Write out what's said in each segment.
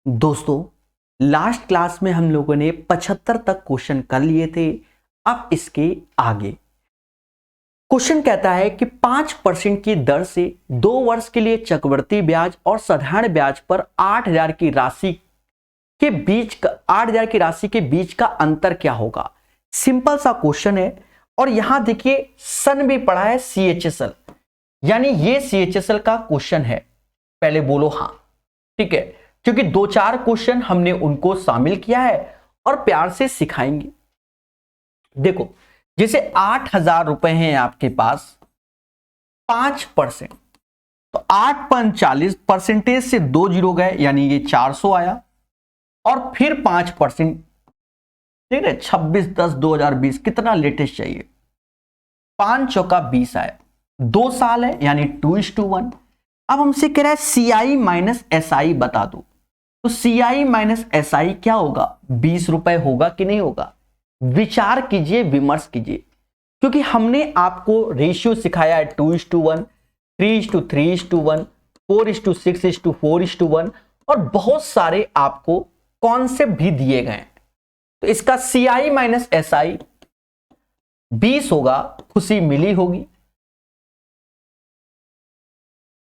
दोस्तों, last class में हम लोगों ने 75 तक क्वेश्चन कर लिए थे। अब इसके आगे क्वेश्चन कहता है कि 5% की दर से 2 वर्ष के लिए चक्रवृद्धि ब्याज और साधारण ब्याज पर 8,000 की राशि के बीच का अंतर क्या होगा। सिंपल सा क्वेश्चन है। और यहां देखिए सन भी पढ़ा है CHSL, यानी ये CHSL का क्वेश्चन है। पहले बोलो हाँ, ठीक है, क्योंकि 2-4 क्वेश्चन हमने उनको शामिल किया है और प्यार से सिखाएंगे। देखो, जैसे 8,000 रुपए हैं आपके पास, 5%, तो 8×5 = 40%, से 2 जीरो गए यानी ये 400 आया। और फिर 5%, ठीक है, 26/10/2020, कितना लेटेस्ट चाहिए, 5×4 = 20 आया। 2 साल है यानी 2:1। अब हमसे कह रहा है CI - SI बता दो, तो CI - SI क्या होगा, 20 रुपए होगा कि नहीं होगा। विचार कीजिए, विमर्श कीजिए, क्योंकि हमने आपको रेशियो सिखाया है 2:1, 3:3:1, 4:6:4:1 और बहुत सारे आपको कॉन्सेप्ट भी दिए गए हैं। तो इसका CI - SI 20 होगा, खुशी मिली होगी।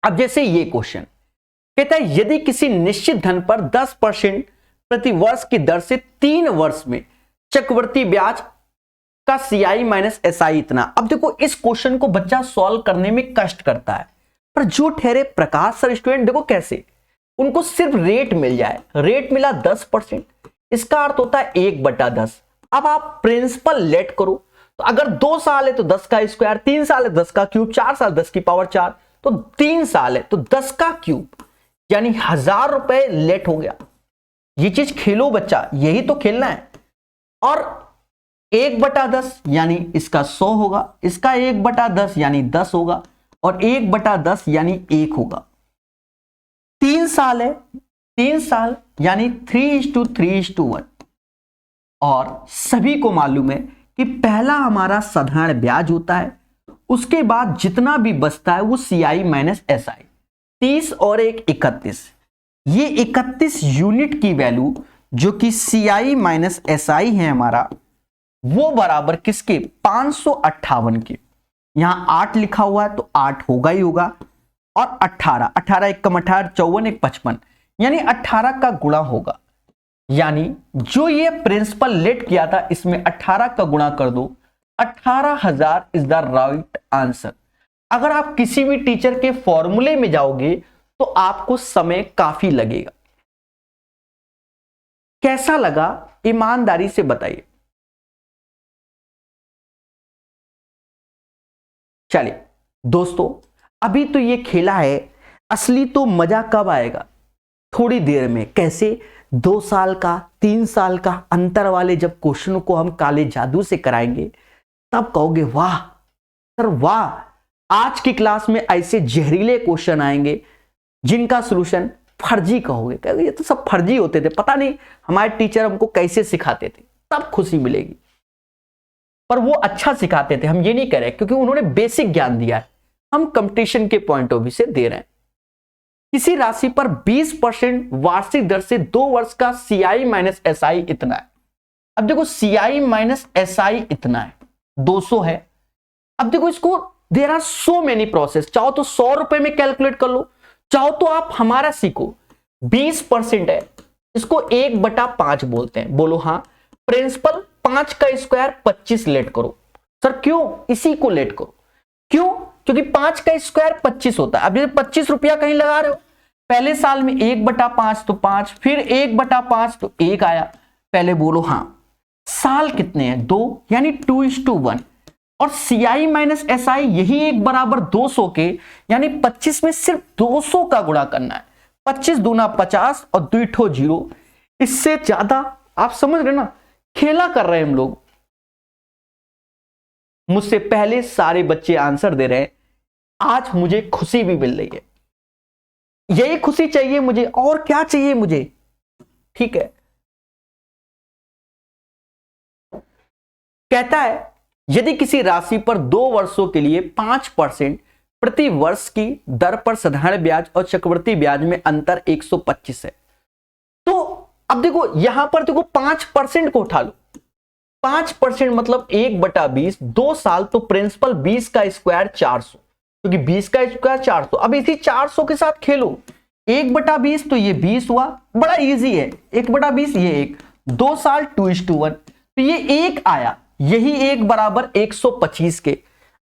अब जैसे ये क्वेश्चन कहता है यदि किसी निश्चित धन पर 10% प्रति वर्ष की दर से 3 वर्ष में चक्रवृद्धि ब्याज का CI - SI इतना। अब देखो, इस क्वेश्चन को बच्चा सॉल्व करने में कष्ट करता है, पर जो ठहरे प्रकाश सर स्टूडेंट, देखो कैसे उनको सिर्फ रेट मिल जाए। रेट मिला 10%, इसका अर्थ होता है 1/10। अब आप प्रिंसिपल लेट करो, तो अगर 2 साल है तो 10 का स्क्वायर, 3 साल है 10 का क्यूब, 4 साल 10 की पावर 4, तो 3 साल है तो 10 का क्यूब, यानी 1,000 रुपए लेट हो गया। ये चीज खेलो बच्चा, यही तो खेलना है। और 1/10 यानी इसका 100 होगा, इसका 1/10 यानी 10 होगा, और 1/10 यानी 1 होगा। 3 साल है, 3 साल यानी 3:3:1। और सभी को मालूम है कि पहला हमारा साधारण ब्याज होता है, उसके बाद जितना भी बचता है वो CI - SI। 30 और 1 31, ये 31 यूनिट की वैल्यू जो कि CI - SI है हमारा, वो बराबर किसके, 558 के। यहां 8 लिखा हुआ है तो 8 होगा ही होगा। और 18, 18 × 1 = 18, 54 × 1 = 55, यानी 18 का गुणा होगा। यानी जो ये प्रिंसिपल लेट किया था, इसमें 18 का गुणा कर दो, 18,000 इज द राइट आंसर। अगर आप किसी भी टीचर के फॉर्मूले में जाओगे तो आपको समय काफी लगेगा। कैसा लगा, ईमानदारी से बताइए। चलिए दोस्तों, अभी तो ये खेला है, असली तो मजा कब आएगा, थोड़ी देर में। कैसे, 2 साल का 3 साल का अंतर वाले जब क्वेश्चनों को हम काले जादू से कराएंगे, तब कहोगे वाह सर वाह, आज की क्लास में ऐसे जहरीले क्वेश्चन आएंगे जिनका सॉल्यूशन फर्जी कहोगे। कहोगे ये तो सब फर्जी होते थे, पता नहीं हमारे टीचर हमको कैसे सिखाते थे, तब खुशी मिलेगी। पर वो अच्छा सिखाते थे, हम ये नहीं कह रहे, क्योंकि उन्होंने बेसिक ज्ञान दिया है, हम कंपटीशन के पॉइंट ऑफ व्यू से दे रहे हैं। किसी राशि पर 20% वार्षिक दर से 2 वर्ष का CI - SI इतना है। अब देखो CI - SI इतना है, 200 है। अब देखो इसको, there are so many process. चाहो तो 100 रुपए में कैलकुलेट कर लो, चाहो तो आप हमारा सीखो। 20% है, इसको 1/5 बोलते हैं। बोलो हाँ। प्रिंसिपल 5 का स्क्वायर 25 लेट करो। सर क्यों, इसी को लेट करो। क्यों, क्योंकि 5 का स्क्वायर 25 होता है। अब ये 25 रुपया कहीं लगा रहे हो, पहले साल में 1/5 तो 5, फिर 1/5 तो 1 आया। पहले बोलो हाँ। साल कितने हैं, 2, यानी 2:1। और CI - SI यही 1 बराबर 200 के, यानी 25 में सिर्फ 200 का गुणा करना है। 25 दूना 50 और 2 0। इससे ज्यादा आप समझ रहे ना, खेला कर रहे हैं हम लोग। मुझसे पहले सारे बच्चे आंसर दे रहे हैं, आज मुझे खुशी भी मिल रही है। यही खुशी चाहिए मुझे, और क्या चाहिए मुझे, ठीक है। कहता है यदि किसी राशि पर 2 वर्षों के लिए 5% प्रति वर्ष की दर पर साधारण ब्याज और चक्रवृद्धि ब्याज में अंतर 125 है, तो अब देखो यहां पर देखो 5% को उठा लो, 5% मतलब 1/20, 2 साल तो प्रिंसिपल 20 का स्क्वायर 400, क्योंकि 20 का स्क्वायर 400। अब इसी 400 के साथ खेलो, 1/20 तो ये 20 हुआ, बड़ा इजी है, 1/20 ये 1, 2 साल 2:1, तो ये 1 आया, यही 1 बराबर 125 के।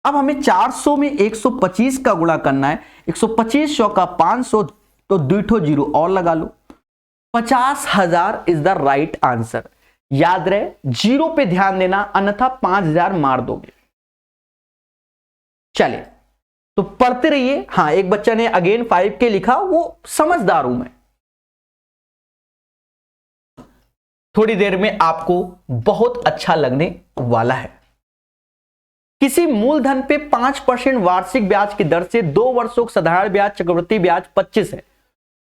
अब हमें 400 में 125 का गुणा करना है, 125 100 का 500, तो 2 जीरो और लगा लो, 50,000 इज द राइट आंसर। याद रहे जीरो पे ध्यान देना, अन्यथा 5,000 मार दोगे। चलिए तो पढ़ते रहिए। हाँ, एक बच्चा ने अगेन 5K लिखा, वो समझदार हूं मैं। थोड़ी देर में आपको बहुत अच्छा लगने वाला है। किसी मूलधन पे 5% वार्षिक ब्याज की दर से 2 वर्षों का साधारण ब्याज चक्रवृद्धि ब्याज 25 है,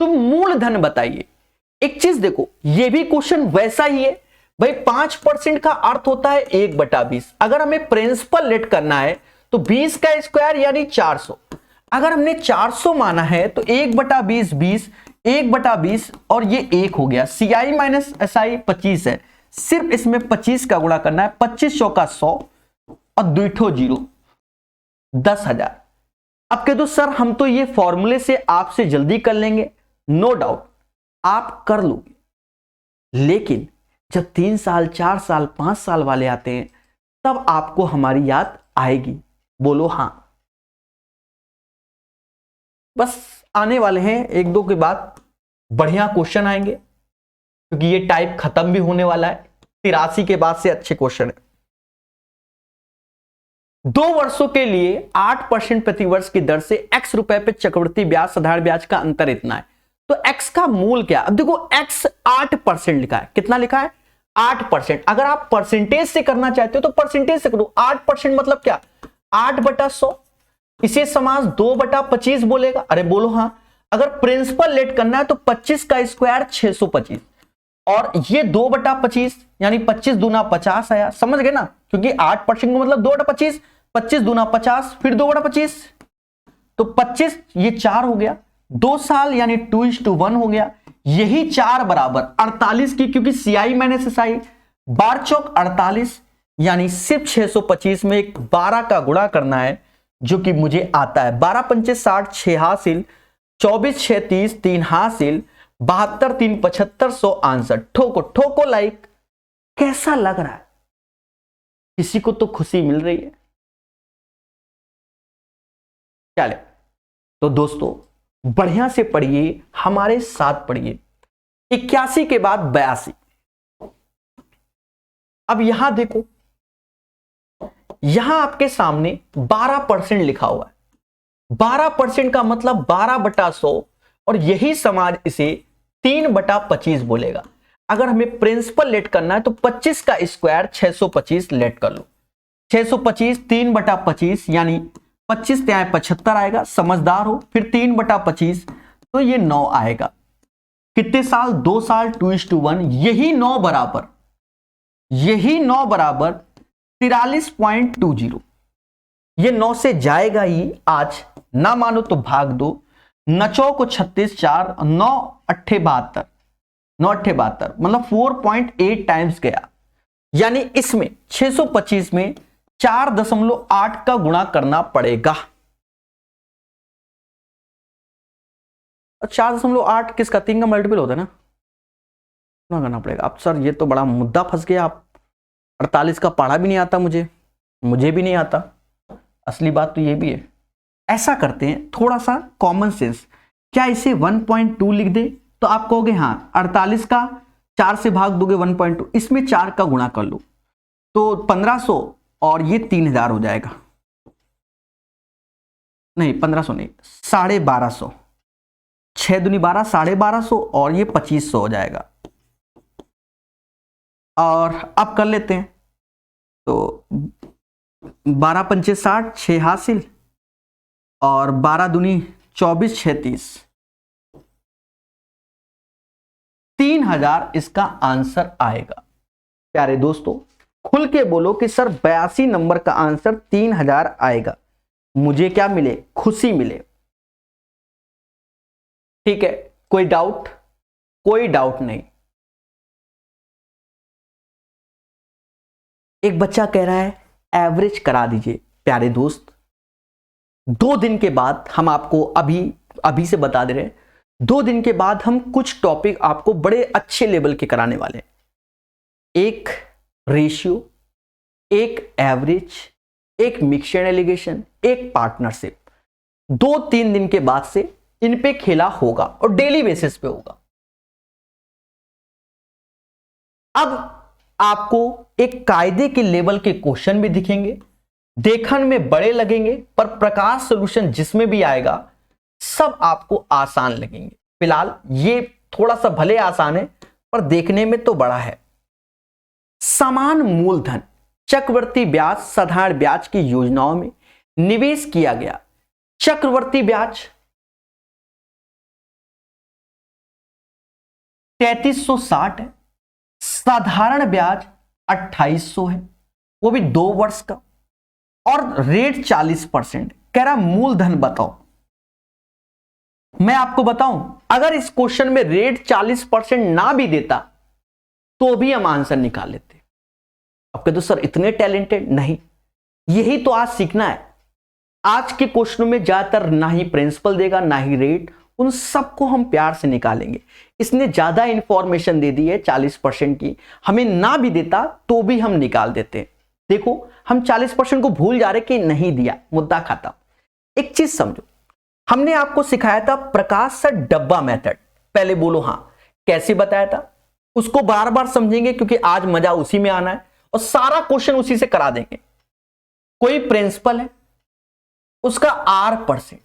तो मूलधन बताइए। एक चीज देखो, ये भी क्वेश्चन वैसा ही है भाई, 5% का अर्थ होता है 1/20। अगर हमें प्रिंसिपल लेट करना है तो 20 का स्क्वायर यानी 400। अगर हमने 400 माना है तो 1/20 20, 1/20 और ये 1 हो गया, CI माइनस SI 25 है, सिर्फ इसमें 25 का गुणा करना है, 25 100 का 100 और 2 जीरो, 10,000। अब कह दो सर हम तो ये फॉर्मूले से आपसे जल्दी कर लेंगे, नो डाउट आप कर लोगे, लेकिन जब 3 साल 4 साल 5 साल वाले आते हैं तब आपको हमारी याद आएगी। बोलो हाँ। बस आने वाले हैं 1-2 के बाद बढ़िया क्वेश्चन आएंगे, क्योंकि ये टाइप खत्म भी होने वाला है। 83 के बाद से अच्छे क्वेश्चन है। 2 वर्षों के लिए 8% प्रतिवर्ष की दर से x रुपए पे चक्रवृद्धि ब्याज साधारण ब्याज का अंतर इतना है, तो x का मूल क्या? अब देखो x 8% लिखा है, कितना लिखा है? 8%। अगर आप परसेंटेज से करना चाहते हो तो परसेंटेज से करो। 8% मतलब क्या? 8/100। इसे समास 2/25 बोलेगा। अरे बोलो हाँ। अगर प्रिंसिपल लेट करना है तो 25 का स्क्वायर 625 और ये 2/25 यानी 25 दूना 50 आया। समझ गए ना? क्योंकि 8% को मतलब 2/25, 25 दूना 50 फिर 2/25, तो 25 ये 4 हो गया। 2 साल यानी 2:1 हो गया। यही 4 बराबर 48 की, क्योंकि CI माइनस SI, 12 चौक 48 यानी सिर्फ 625 में एक 12 का गुणा करना है, जो कि मुझे आता है 12 पंचे 60, 6 हासिल, 24 6 30, 3 हासिल, 72 3 75, 100 आंसर। ठोको ठोको लाइक। कैसा लग रहा है? किसी को तो खुशी मिल रही है। चले तो दोस्तों बढ़िया से पढ़िए, हमारे साथ पढ़िए। 81 के बाद 82। अब यहां देखो, यहां आपके सामने 12% लिखा हुआ है। 12% का मतलब 12/100 और यही समाज इसे 3/25 बोलेगा। अगर हमें प्रिंसिपल लेट करना है तो 25 का स्क्वायर 625 लेट कर लो। 625 3/25 यानी 25 ત્યાં 75 आएगा। समझदार हो। फिर 3/25 तो ये 9 आएगा। कितने साल? 2 साल 2:1। यही 9 बराबर 43.20। ये 9 से जाएगा ही आज, ना मानो तो भाग दो। 9 को 36 4 9 8 72, 9 8 72 मतलब 4.8 टाइम्स गया। यानी इसमें 625 में 4.8 का गुणा करना पड़ेगा। 4.8 किसका? 3 का मल्टीपल होता है ना, गुणा करना पड़ेगा। अब सर ये तो बड़ा मुद्दा फंस गया। आप 48 का पढ़ा भी नहीं आता मुझे भी नहीं आता। असली बात तो ये भी है। ऐसा करते हैं, थोड़ा सा कॉमन सेंस। क्या इसे 1.2 लिख दे तो आप कहोगे हाँ। 48 का 4 से भाग दोगे 1.2, इसमें 4 का गुणा कर लो तो 1500 और ये 3000 हो जाएगा। नहीं 1500 नहीं, 1250। 6 दूनी 12, 1250 और ये 2500 हो जाएगा। और अब कर लेते हैं तो 12 पंचे 60, 6 हासिल और 12 दूनी 24 6 30, 3000 इसका आंसर आएगा। प्यारे दोस्तों खुल के बोलो कि सर 82 नंबर का आंसर 3000 आएगा। मुझे क्या मिले? खुशी मिले। ठीक है, कोई डाउट? कोई डाउट नहीं। एक बच्चा कह रहा है एवरेज करा दीजिए। प्यारे दोस्त, 2 दिन के बाद हम आपको अभी से बता दे रहे हैं, 2 दिन के बाद हम कुछ टॉपिक आपको बड़े अच्छे लेवल के कराने वाले हैं। एक रेशियो, एक एवरेज, एक मिक्सचर एलिगेशन, एक पार्टनरशिप। 2-3 दिन के बाद से इन पे खेला होगा और डेली बेसिस पे होगा। अब आपको एक कायदे के लेवल के क्वेश्चन भी दिखेंगे, देखने में बड़े लगेंगे, पर प्रकाश सॉल्यूशन जिसमें भी आएगा सब आपको आसान लगेंगे। फिलहाल ये थोड़ा सा भले आसान है पर देखने में तो बड़ा है। समान मूलधन चक्रवर्ती ब्याज साधारण ब्याज की योजनाओं में निवेश किया गया। चक्रवर्ती ब्याज 3360 है, साधारण ब्याज 2800 है, वो भी 2 वर्ष का, और रेट 40%। कह रहा मूलधन बताओ। मैं आपको बताऊं, अगर इस क्वेश्चन में रेट 40% ना भी देता तो भी हम आंसर निकाल लेते। अब कहते सर इतने टैलेंटेड नहीं, यही तो आज सीखना है। आज के क्वेश्चनों में ज्यादातर ना ही प्रिंसिपल देगा ना ही रेट, उन सबको हम प्यार से निकालेंगे। इसने ज्यादा इंफॉर्मेशन दे दी है 40% की, हमें ना भी देता तो भी हम निकाल देते। देखो हम 40% को भूल जा रहे कि नहीं दिया, मुद्दा खत्म। एक चीज समझो, हमने आपको सिखाया था प्रकाश सा डब्बा मेथड। पहले बोलो हाँ, कैसे बताया था, उसको बार बार समझेंगे क्योंकि आज मजा उसी में आना है और सारा क्वेश्चन उसी से करा देंगे। कोई प्रिंसिपल है, उसका R%,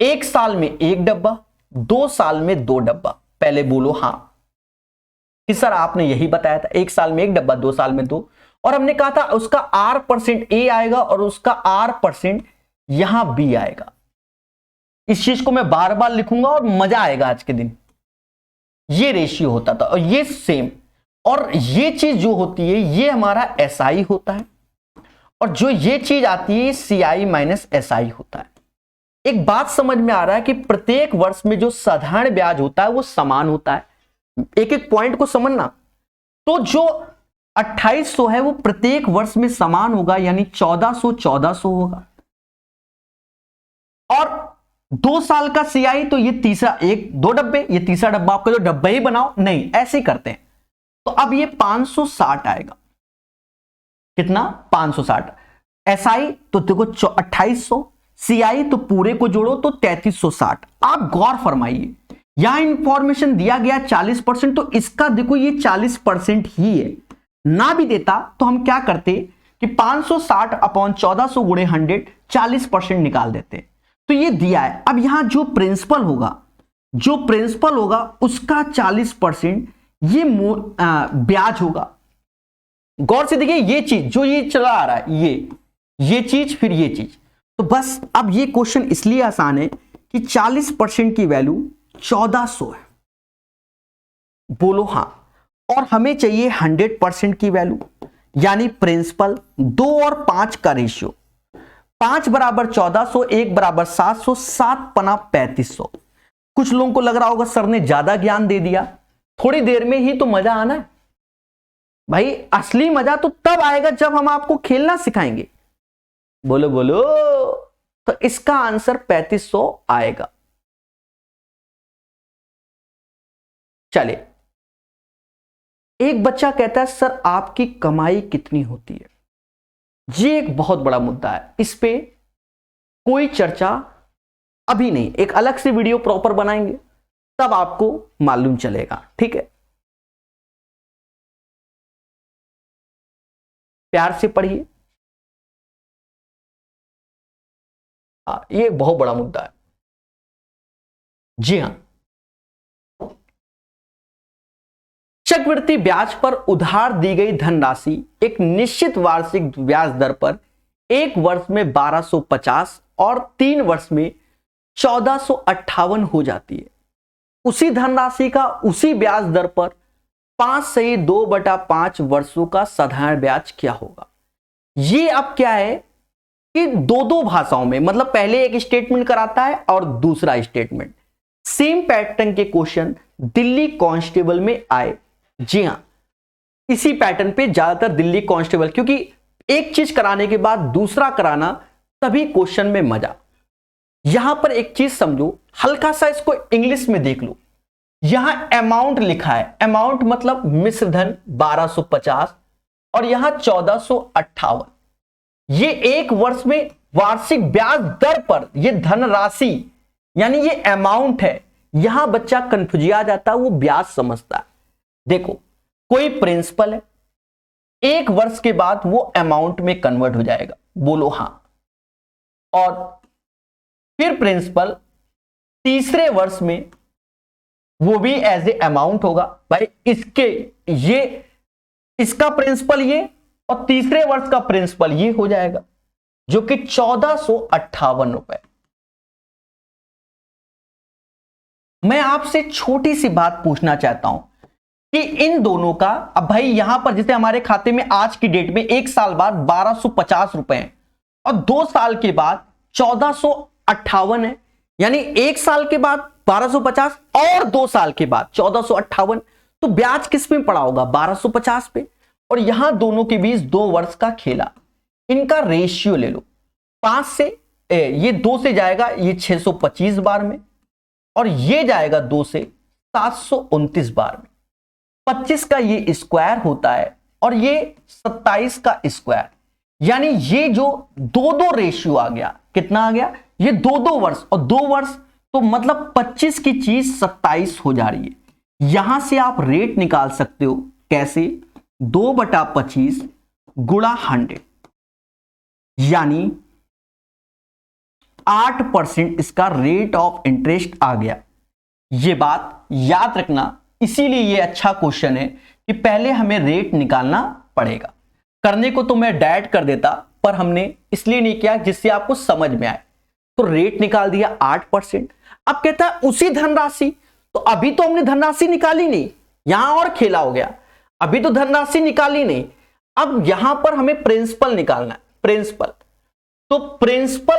1 साल में 1 डब्बा, 2 साल में 2 डब्बा। पहले बोलो हाँ कि सर आपने यही बताया था, 1 साल में 1 डब्बा, 2 साल में 2, और हमने कहा था उसका R% A आएगा और उसका R% यहां B आएगा। इस चीज को मैं बार बार लिखूंगा और मजा आएगा आज के दिन। ये रेशियो होता था और ये सेम, और ये चीज जो होती है ये हमारा SI होता है, और जो ये चीज आती है CI माइनस SI होता है। एक बात समझ में आ रहा है कि प्रत्येक वर्ष में जो साधारण ब्याज होता है वो समान होता है। एक एक पॉइंट को समझना, तो जो 2800 है वो प्रत्येक वर्ष में समान होगा, यानी 1400 होगा। और 2 साल का CI तो ये तीसरा, 2 डब्बे, ये तीसरा डब्बा। आपका जो डब्बा ही बनाओ, नहीं ऐसे ही करते हैं। तो अब ये 560 आएगा। कितना? 560। SI तो देखो 2800, CI तो पूरे को जोड़ो तो 3360। आप गौर फरमाइए, यहां इंफॉर्मेशन दिया गया 40%, तो इसका देखो ये 40% ही है। ना भी देता तो हम क्या करते कि 560 अपॉन 1400 गुणे 100, 40% निकाल देते। तो ये दिया है। अब यहां जो प्रिंसिपल होगा उसका 40% ये ब्याज होगा। गौर से देखिए, ये चीज जो ये चला आ रहा है, ये चीज फिर ये चीज, तो बस अब ये क्वेश्चन इसलिए आसान है कि 40% की वैल्यू 1400 है। बोलो हाँ। और हमें चाहिए 100% की वैल्यू, यानी प्रिंसिपल 2 और 5 का रेशियो। 5 बराबर 1400, 1 बराबर 700, 7 पना 3500। कुछ लोगों को लग रहा होगा सर ने ज्यादा ज्ञान दे दिया, थोड़ी देर में ही तो मजा आना है भाई। असली मजा तो तब आएगा जब हम आपको खेलना सिखाएंगे। बोलो बोलो। तो इसका आंसर 3500 आएगा। चले, एक बच्चा कहता है सर आपकी कमाई कितनी होती है। ये एक बहुत बड़ा मुद्दा है, इस पे कोई चर्चा अभी नहीं, एक अलग से वीडियो प्रॉपर बनाएंगे तब आपको मालूम चलेगा। ठीक है, प्यार से पढ़िए। ये बहुत बड़ा मुद्दा है। जी हां, चक्रवृद्धि ब्याज पर उधार दी गई धनराशि एक निश्चित वार्षिक ब्याज दर पर 1 वर्ष में 1250 और 3 वर्ष में 1458 हो जाती है। उसी धनराशि का उसी ब्याज दर पर 5/2/5 वर्षों का साधारण ब्याज क्या होगा। ये अब क्या है कि दो भाषाओं में, मतलब पहले एक स्टेटमेंट कराता है और दूसरा स्टेटमेंट। सेम पैटर्न के क्वेश्चन दिल्ली कांस्टेबल में आए। जी हां, इसी पैटर्न पे ज्यादातर दिल्ली कांस्टेबल, क्योंकि एक चीज कराने के बाद दूसरा कराना तभी क्वेश्चन में मजा। यहां पर एक चीज समझो, हल्का सा इसको इंग्लिश में देख लो। यहां अमाउंट लिखा है, अमाउंट मतलब मिश्र धन 1250 और यहां 1458। ये एक वर्ष में वार्षिक ब्याज दर पर ये धनराशि यानी ये अमाउंट है। यहां बच्चा कंफ्यूजिया जाता है, वो ब्याज समझता है। देखो कोई प्रिंसिपल है, एक वर्ष के बाद वो अमाउंट में कन्वर्ट हो जाएगा, बोलो हां। और फिर प्रिंसिपल तीसरे वर्ष में वो भी एज ए अमाउंट होगा। भाई इसका प्रिंसिपल ये और तीसरे वर्ष का प्रिंसिपल ये हो जाएगा, जो कि 1458 रुपए। मैं आपसे छोटी सी बात पूछना चाहता हूं कि इन दोनों का, अब भाई यहां पर जैसे हमारे खाते में आज की डेट में एक साल बाद 1250 रुपए हैं और 2 साल के बाद 1458 है, यानी एक साल के बाद 1250 और 2 साल के बाद 1458, तो ब्याज किस में पड़ा होगा? 1250 पे। और यहां दोनों के बीच 2 वर्ष का खेला, इनका रेशियो ले लो। 5 से ये 2 से जाएगा ये 625 बार में, और ये जाएगा 2 से 729 बार में। 25 का ये स्क्वायर होता है और ये 27 का स्क्वायर, यानी ये जो 2-2 रेशियो आ गया, कितना आ गया? ये 2-2 वर्ष और 2 वर्ष, तो मतलब 25 की चीज 27 हो जा रही है। यहां से आप रेट निकाल सकते हो, कैसे? 2/25 गुणा 100, यानी 8% इसका रेट ऑफ इंटरेस्ट आ गया। ये बात याद रखना, इसीलिए ये अच्छा क्वेश्चन है कि पहले हमें रेट निकालना पड़ेगा। करने को तो मैं डायरेक्ट कर देता, पर हमने इसलिए नहीं किया जिससे आपको समझ में आए। तो रेट निकाल दिया 8%। अब कहता है उसी धनराशि, तो अभी तो हमने धनराशि निकाली नहीं, यहां और खेला हो गया। अभी तो धनराशि निकाली नहीं, अब यहां पर हमें प्रिंसिपल निकालना है। प्रिंसिपल, तो प्रिंसिपल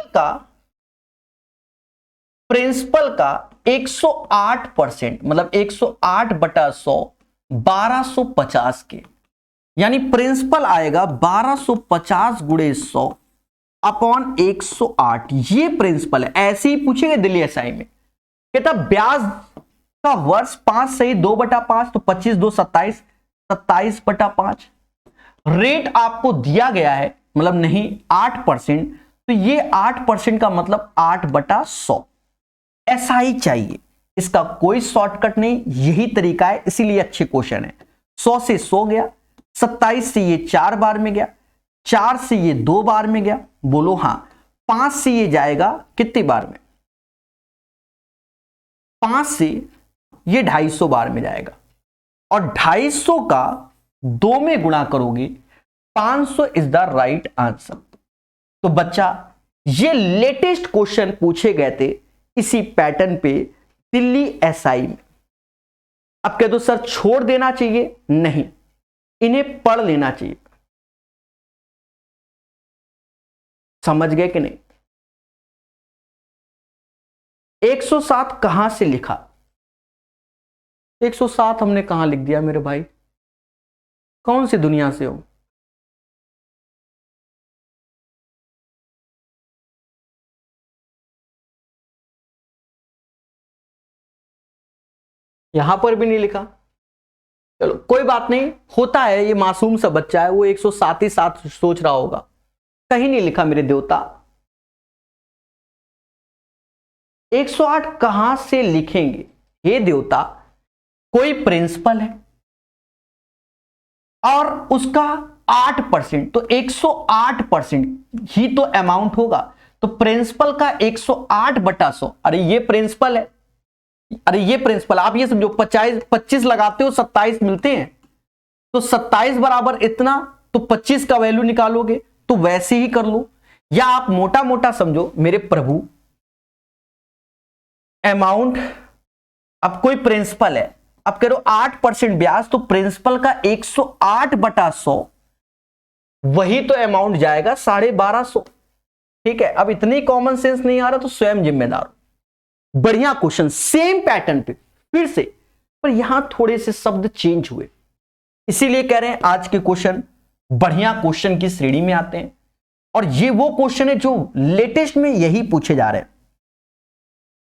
का 108%, मतलब 108/100 1250 के, यानी प्रिंसिपल आएगा 1250 गुणे 100 अपॉन 108। ये प्रिंसिपल है। ऐसे ही पूछेंगे दिल्ली एसआई में, कहता ब्याज का वर्ष 5 से 2/5, तो 25 2 27, 27/5। रेट आपको दिया गया है, मतलब नहीं 8%, तो ये 8% का मतलब 8/100। ऐसा ही चाहिए, इसका कोई शॉर्टकट नहीं, यही तरीका है, इसीलिए अच्छे क्वेश्चन है। 100 से 100 गया, 27 से ये 4 बार में गया, 4 से ये 2 बार में गया, बोलो हां। 5 से ये जाएगा कितनी बार में? 5 से ये 250 बार में जाएगा, और 250 का 2 में गुणा करोगे 500 इज द राइट आंसर। तो बच्चा ये लेटेस्ट क्वेश्चन पूछे गए थे इसी पैटर्न पे दिल्ली एसआई में। अब कह दो सर छोड़ देना चाहिए, नहीं, इन्हें पढ़ लेना चाहिए। समझ गए कि नहीं? 107 कहां से लिखा? 107 हमने कहां लिख दिया मेरे भाई? कौन सी दुनिया से हो? यहां पर भी नहीं लिखा। चलो कोई बात नहीं, होता है, ये मासूम सा बच्चा है, वो 107 ही साथ सोच रहा होगा। कहीं नहीं लिखा मेरे देवता। 108 कहां से लिखेंगे? हे देवता, कोई प्रिंसिपल है और उसका 8%, तो 108% ही तो अमाउंट होगा। तो प्रिंसिपल का 108/100, अरे ये प्रिंसिपल है, अरे ये प्रिंसिपल, आप ये समझो 25 लगाते हो 27 मिलते हैं, तो 27 बराबर इतना, तो 25 का वैल्यू निकालोगे, तो वैसे ही कर लो। या आप मोटा मोटा समझो मेरे प्रभु, अमाउंट, अब कोई प्रिंसिपल है, अब कह रहे हो 8% ब्याज, तो प्रिंसिपल का 108/100 वही तो अमाउंट जाएगा 1250। ठीक है, अब इतनी कॉमन सेंस नहीं आ रहा तो स्वयं जिम्मेदार। बढ़िया क्वेश्चन, सेम पैटर्न पे फिर से, पर यहां थोड़े से शब्द चेंज हुए। इसीलिए कह रहे हैं आज के क्वेश्चन बढ़िया क्वेश्चन की श्रेणी में आते हैं, और ये वो क्वेश्चन है जो लेटेस्ट में यही पूछे जा रहे हैं।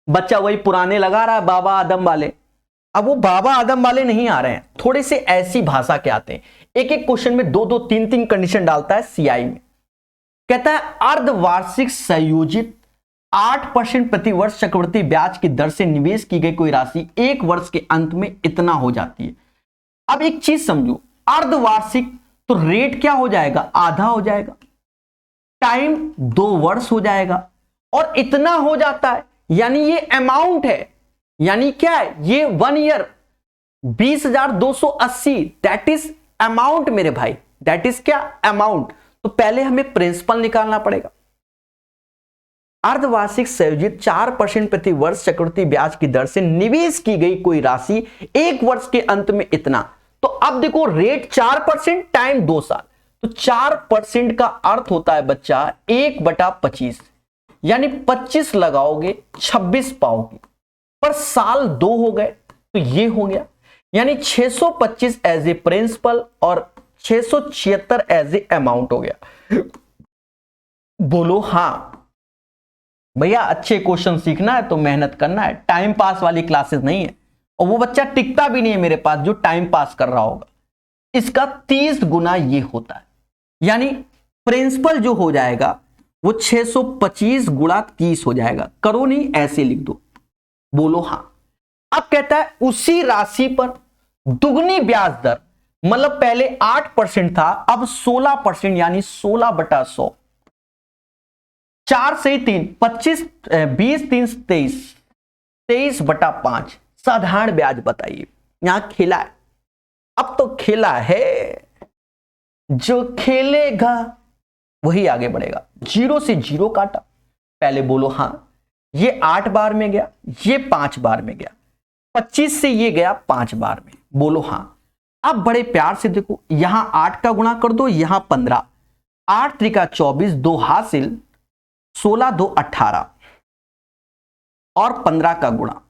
बच्चा वही पुराने लगा रहा है बाबा आदम वाले, अब वो बाबा आदम वाले नहीं आ रहे हैं, थोड़े से ऐसी भाषा के आते हैं। एक एक क्वेश्चन में दो दो तीन तीन कंडीशन डालता है सीआई में। कहता है अर्धवार्षिक संयोजित 8% प्रति वर्ष चक्रवृद्धि ब्याज की दर से निवेश की गई कोई राशि एक वर्ष के अंत में इतना हो जाती है। अब एक चीज समझो, अर्धवार्षिक तो रेट क्या हो जाएगा, आधा हो जाएगा, टाइम 2 वर्ष हो जाएगा, और इतना हो जाता है यानी ये अमाउंट है, यानी क्या है, ये 1 ईयर 20,280, दैट इज अमाउंट मेरे भाई, दैट इज क्या, अमाउंट। तो पहले हमें प्रिंसिपल निकालना पड़ेगा। अर्धवार्षिक संयोजित 4% प्रति वर्ष चक्रवृद्धि ब्याज की दर से निवेश की गई कोई राशि एक वर्ष के अंत में इतना। तो अब देखो रेट 4%, टाइम 2 साल, तो 4% का अर्थ होता है बच्चा 1/25, यानी 25 लगाओगे 26 पाओगे, पर साल 2 हो गए तो ये हो गया, यानी 625 एज ए प्रिंसिपल और 676 एज ए अमाउंट हो गया। बोलो हाँ भैया, अच्छे क्वेश्चन सीखना है तो मेहनत करना है, टाइम पास वाली क्लासेस नहीं है, और वो बच्चा टिकता भी नहीं है मेरे पास जो टाइम पास कर रहा होगा। इसका 30 गुना ये होता है, यानी प्रिंसिपल जो हो जाएगा वो 625 गुणा 30 हो जाएगा। करो नहीं, ऐसे लिख दो। बोलो हाँ। अब कहता है उसी राशि पर दुगनी ब्याज दर, मतलब पहले 8% था, अब 16%, यानी 16/100, 4 से 3 25, 20 3 23, 23/5 साधारण ब्याज बताइए। यहां खेला है, अब तो खेला है, जो खेलेगा वही आगे बढ़ेगा। 0 से 0 काटा, पहले बोलो हाँ, ये 8 बार में गया, ये 5 बार में गया, 25 से ये गया 5 बार में, बोलो हाँ। अब बड़े प्यार से देखो, यहां 8 का गुणा कर दो, यहां 15, 8 त्रिका 24, 2 हासिल, 16 2 18, और 15 का गुणा,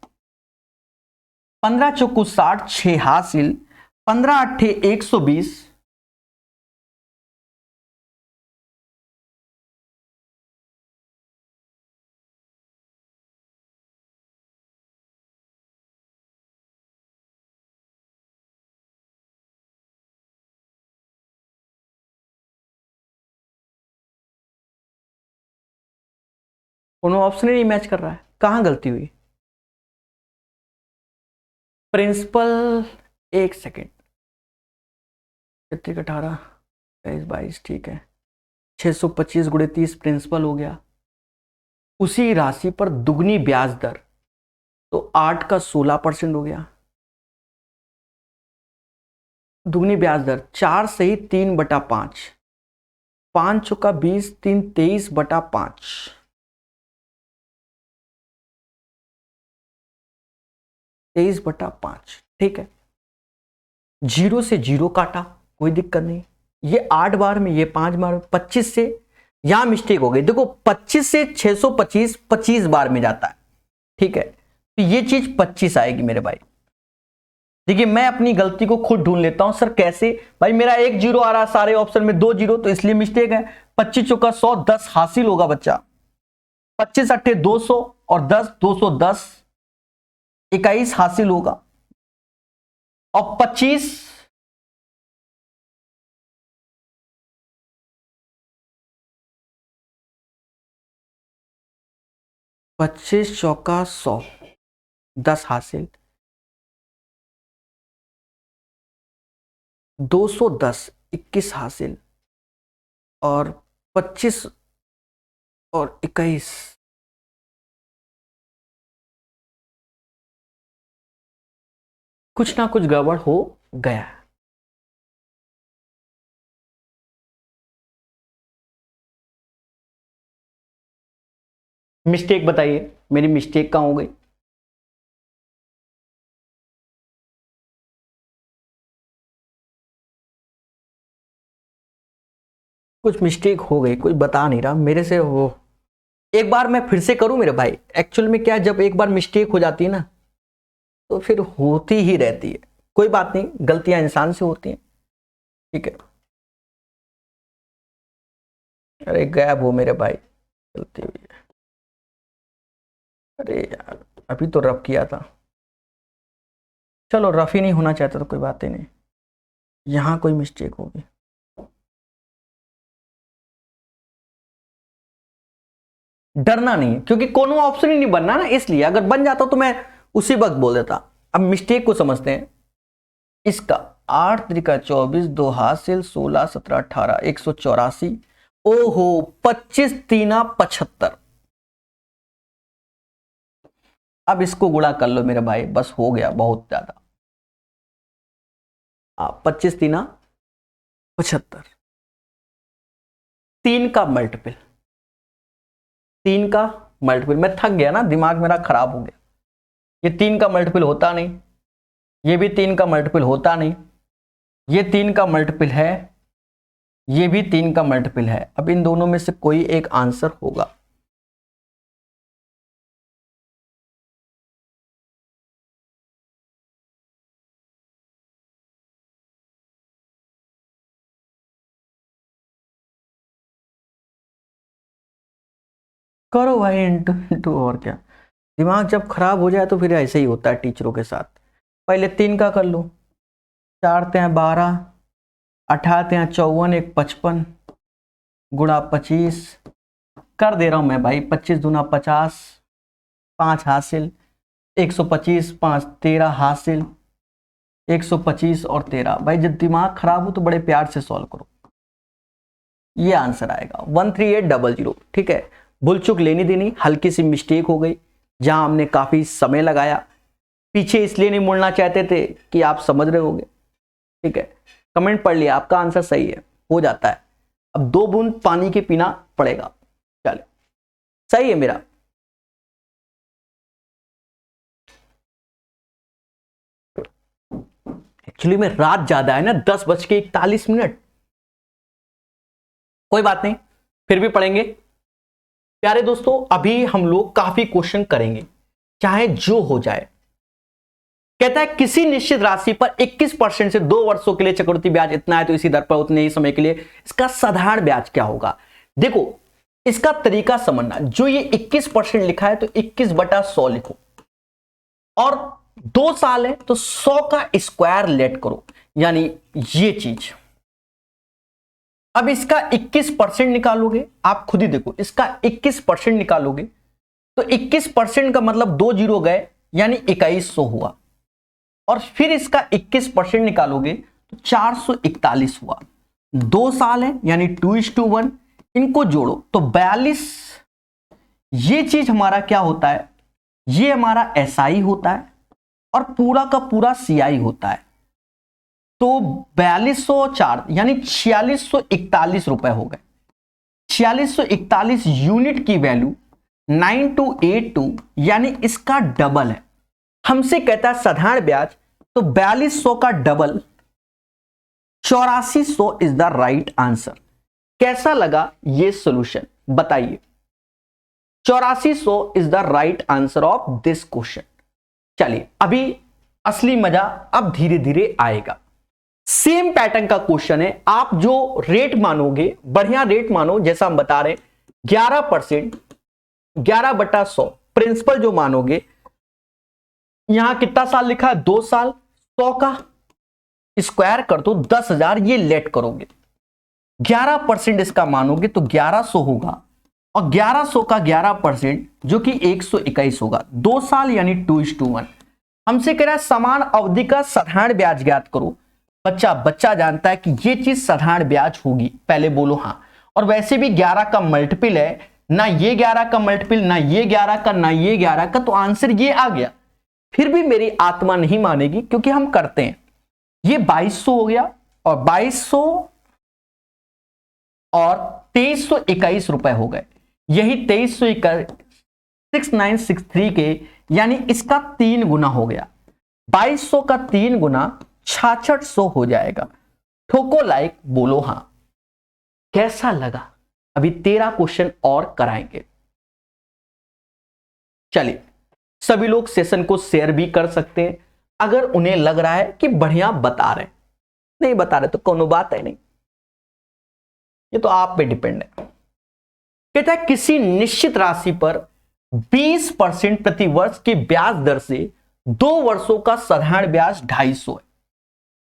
15 चौकू 60, 6 हासिल, 15 8 120, कोनो ऑप्शन ही नहीं मैच कर रहा है, कहां गलती हुई। प्रिंसिपल, 1 सेकेंड, 18 23 22, ठीक है, 625 गुणे 30 प्रिंसिपल हो गया। उसी राशि पर दुगनी ब्याज दर, तो 8 का 16% हो गया। दुगनी ब्याज दर 4 सही 3/5, 5 चौका 20, 3 23/5, 23/5, ठीक है। 0 से 0 काटा, कोई दिक्कत नहीं, ये 8 बार में, ये 5 बार में, 25 से, यहां मिस्टेक हो गई, देखो 25 से 625 25 बार में जाता है, ठीक है, तो ये चीज 25 आएगी मेरे भाई। देखिए मैं अपनी गलती को खुद ढूंढ लेता हूं, सर कैसे भाई, मेरा 1 0 आ रहा है सारे ऑप्शन में, 2 0, तो इसलिए मिस्टेक है। 25 चौका 100, 10 हासिल होगा बच्चा, 25 8 200, और 10 210, 21 हासिल होगा, और 25 25 चौका 100, 10 हासिल, 210, 21 हासिल, और 25 और 21, कुछ ना कुछ गड़बड़ हो गया। मिस्टेक बताइए, मेरी मिस्टेक कहां हो गई। कुछ मिस्टेक हो गई, कोई बता नहीं रहा मेरे से, वो एक बार मैं फिर से करूं मेरे भाई। एक्चुअल में क्या, जब एक बार मिस्टेक हो जाती है ना तो फिर होती ही रहती है, कोई बात नहीं, गलतियां इंसान से होती हैं। ठीक है। अरे गायब हो मेरे भाई, चलती हुई है। अरे यार अभी तो रफ किया था। चलो रफ ही नहीं होना चाहता तो कोई बात ही नहीं, यहाँ कोई मिस्टेक होगी। डरना नहीं है क्योंकि कोनो ऑप्शन ही नहीं बनना ना, इसलिए अगर बन जाता तो मैं उसी वक्त बोल देता। अब मिस्टेक को समझते हैं। इसका 8 त्रिका 24, 2 हासिल, 16 17 18 184। ओहो 25 तीना 75। अब इसको गुणा कर लो मेरे भाई, बस हो गया बहुत ज्यादा। 25 तीना 75, 3 का मल्टीपल, 3 का मल्टीपल। मैं थक गया ना, दिमाग मेरा खराब हो गया। ये 3 का मल्टीपल होता नहीं, ये भी 3 का मल्टीपल होता नहीं, ये 3 का मल्टीपल है, ये भी 3 का मल्टीपल है। अब इन दोनों में से कोई एक आंसर होगा। करो भाई इंटू इंटू, और क्या। दिमाग जब खराब हो जाए तो फिर ऐसे ही होता है टीचरों के साथ। पहले 3 का कर लो, 4 तें 12, 18 तें 54, 1 55 गुणा 25। कर दे रहा हूं मैं भाई, 25 दूना 50, 5 हासिल, 125, 5 13 हासिल, 125 और 13। भाई जब दिमाग खराब हो तो बड़े प्यार से सॉल्व करो, ये आंसर आएगा 13800। ठीक है, भूल चूक लेनी देनी, हल्की सी मिस्टेक हो गई जहां हमने काफी समय लगाया। पीछे इसलिए नहीं मुड़ना चाहते थे कि आप समझ रहे होगे। ठीक है, कमेंट पढ़ लिया, आपका आंसर सही है, हो जाता है। अब 2 बूंद पानी के पीना पड़ेगा। चले, सही है मेरा। एक्चुअली में रात ज्यादा है ना, 10:41। कोई बात नहीं, फिर भी पढ़ेंगे। प्यारे दोस्तों, अभी हम लोग काफी क्वेश्चन करेंगे, चाहे जो हो जाए। कहता है किसी निश्चित राशि पर 21% से 2 वर्षों के लिए चक्रवृद्धि ब्याज इतना है तो इसी दर पर उतने ही समय के लिए इसका साधारण ब्याज क्या होगा। देखो इसका तरीका समझना, जो ये 21% लिखा है तो 21/100 लिखो, और 2 साल है तो 100 का स्क्वायर लेट करो, यानी ये चीज। अब इसका 21% निकालोगे, आप खुद ही देखो, इसका 21% निकालोगे तो 21% का मतलब 2 जीरो गए, यानी 2100 हुआ। और फिर इसका 21% निकालोगे तो 441 हुआ। 2 साल है यानी 2:1, इनको जोड़ो तो 42। ये चीज हमारा क्या होता है, ये हमारा SI होता है और पूरा का पूरा CI होता है। तो 4204 यानी 4641 रुपए हो गए। 4641 यूनिट की वैल्यू 9282, यानी इसका डबल है। हमसे कहता है साधारण ब्याज, तो 4200 का double 8400 is the right answer. कैसा लगा ये सॉल्यूशन बताइए। 8400 is the right answer of this question. चलिए अभी असली मजा अब धीरे धीरे आएगा। सेम पैटर्न का क्वेश्चन है, आप जो रेट मानोगे, बढ़िया रेट मानो, जैसा हम बता रहे 11%, 11/100 प्रिंसिपल जो मानोगे। यहां कितना साल लिखा है, 2 साल, 100 का स्क्वायर कर दो 10,000, ये लेट करोगे। 11% इसका मानोगे तो 1100 होगा, और 1100 का 11% जो कि 121 होगा। 2 साल यानी 2:1। हमसे कह रहा है समान अवधि का साधारण ब्याज ज्ञात करो। बच्चा जानता है कि ये चीज साधारण ब्याज होगी, पहले बोलो हाँ। और वैसे भी 11 का मल्टीपल है ना, ये 11 का मल्टीपल, ना ये 11 का, ना ये 11 का, तो आंसर ये आ गया। फिर भी मेरी आत्मा नहीं मानेगी क्योंकि हम करते हैं। ये 2200 हो गया, और 2200 और 2321 रुपए हो गए। यही 236963 के, यानी इसका 3 गुना हो गया। 2200 का 3 गुना 6600 हो जाएगा। ठोको लाइक, बोलो हां। कैसा लगा। अभी 13 क्वेश्चन और कराएंगे। चलिए सभी लोग सेशन को शेयर भी कर सकते हैं अगर उन्हें लग रहा है कि बढ़िया बता रहे हैं। नहीं बता रहे तो कोनो बात है नहीं, ये तो आप पे डिपेंड है। कहता है किसी निश्चित राशि पर 20% प्रति वर्ष की ब्याज दर से 2 वर्षों का साधारण ब्याज 250 है।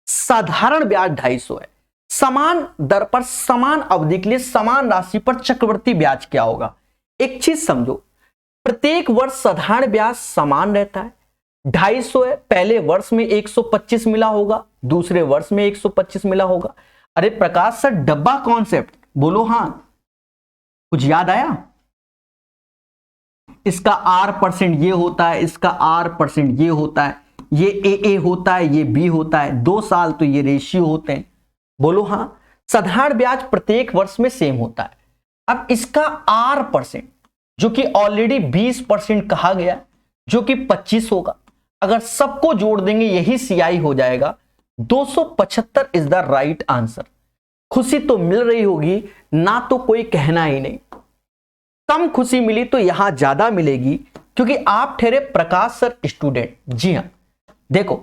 साधारण ब्याज 250 है। समान दर पर समान अवधि के लिए समान राशि पर चक्रवृद्धि ब्याज क्या होगा? एक चीज समझो, प्रत्येक वर्ष साधारण ब्याज समान रहता है, 250 है। पहले वर्ष में 125 मिला होगा, दूसरे वर्ष में 125 मिला होगा। अरे प्रकाश सर, डब्बा कॉन्सेप्ट बोलो। हां, कुछ याद आया? इसका R% ये होता है, इसका R% ये होता है, ये AA होता है, ये B होता है, 2 साल तो ये रेशियो होते हैं। बोलो हां। साधारण ब्याज प्रत्येक वर्ष में सेम होता है। अब इसका R% जो कि ऑलरेडी 20% कहा गया, जो कि 25 होगा, अगर सबको जोड़ देंगे यही CI हो जाएगा। 275 इज द राइट आंसर। खुशी तो मिल रही होगी ना, तो कोई कहना ही नहीं। कम खुशी मिली तो यहां ज्यादा मिलेगी, क्योंकि आप ठहरे प्रकाश सर स्टूडेंट। जी हां, देखो,